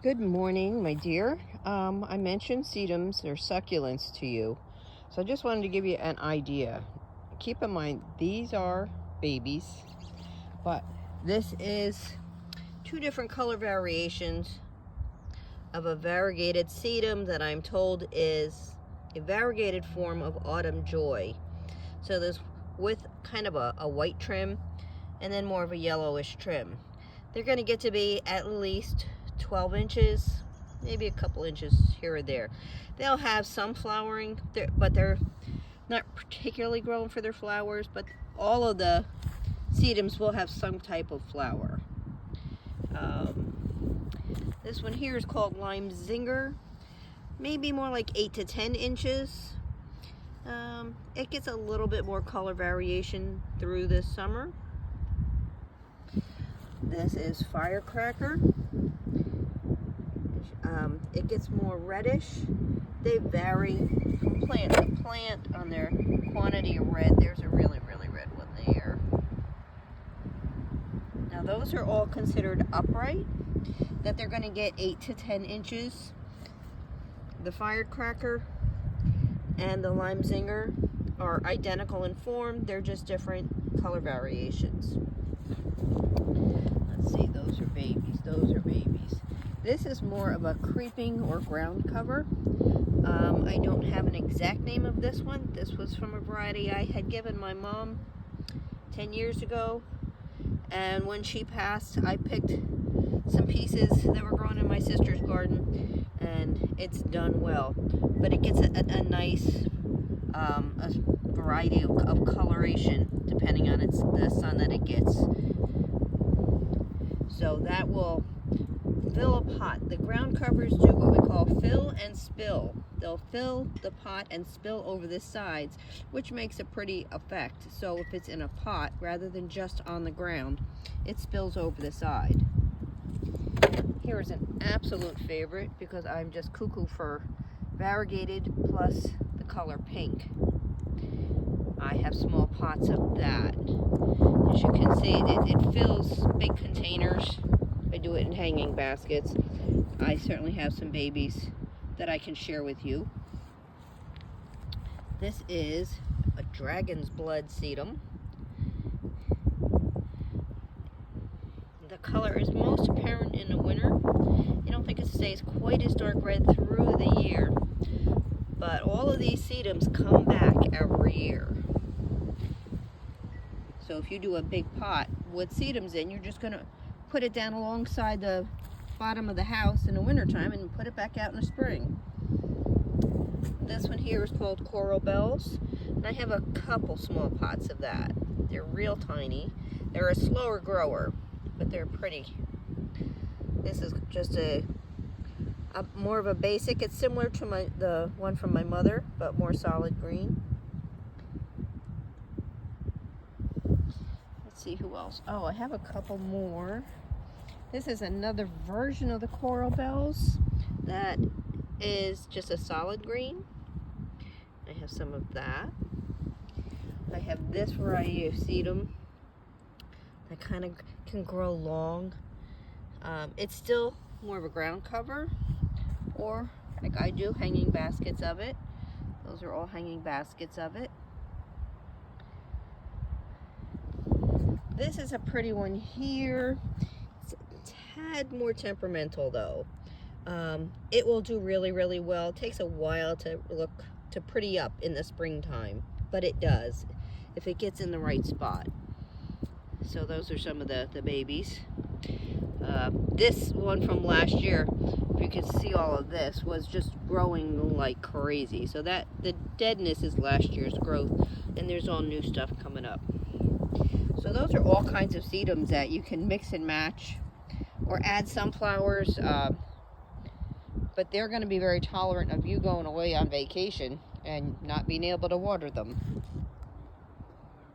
Good morning, my dear. I mentioned sedums or succulents to you, so I just wanted to give you an idea. Keep in mind, these are babies, but this is two different color variations of a variegated sedum that I'm told is a variegated form of autumn joy. So there's with kind of a white trim and then more of a yellowish trim. They're going to get to be at least 12 inches, maybe a couple inches here or there. They'll have some flowering, but they're not particularly grown for their flowers, but all of the sedums will have some type of flower. This one here is called Lime Zinger, maybe more like 8 to 10 inches. It gets a little bit more color variation through the summer. This is Firecracker. It gets more reddish. They vary from plant to plant on their quantity of red. There's a really, really red one there. Now those are all considered upright, that they're going to get 8 to 10 inches. The Firecracker and the Lime Zinger are identical in form. They're just different color variations. Let's see, those are babies. Those are babies. This is more of a creeping or ground cover. I don't have an exact name of this one. This was from a variety I had given my mom 10 years ago. And when she passed, I picked some pieces that were growing in my sister's garden, and it's done well. But it gets a nice a variety of coloration depending on the sun that it gets. So that will fill a pot. The ground covers do what we call fill and spill. They'll fill the pot and spill over the sides, which makes a pretty effect. So if it's in a pot, rather than just on the ground, it spills over the side. Here is an absolute favorite because I'm just cuckoo for variegated plus the color pink. I have small pots of that. As you can see, it fills big containers. I do it in hanging baskets. I certainly have some babies that I can share with you. This is a dragon's blood sedum. The color is most apparent in the winter. I don't think it stays quite as dark red through the year, but all of these sedums come back every year. So if you do a big pot with sedums in, you're just going to put it down alongside the bottom of the house in the wintertime and put it back out in the spring. This one here is called Coral Bells, and I have a couple small pots of that. They're real tiny. They're a slower grower, but they're pretty. This is just a more of a basic. It's similar to the one from my mother, but more solid green. Let's see who else. Oh, I have a couple more. This is another version of the Coral Bells that is just a solid green. I have some of that. I have this variety of sedum that kind of can grow long. It's still more of a ground cover, or like I do, hanging baskets of it. Those are all hanging baskets of it. This is a pretty one here. It's a tad more temperamental though. It will do really, really well. It takes a while to pretty up in the springtime, but it does if it gets in the right spot. So those are some of the babies. This one from last year, if you can see all of this, was just growing like crazy. So that the deadness is last year's growth, and there's all new stuff coming up. So those are all kinds of sedums that you can mix and match or add sunflowers, but they're going to be very tolerant of you going away on vacation and not being able to water them.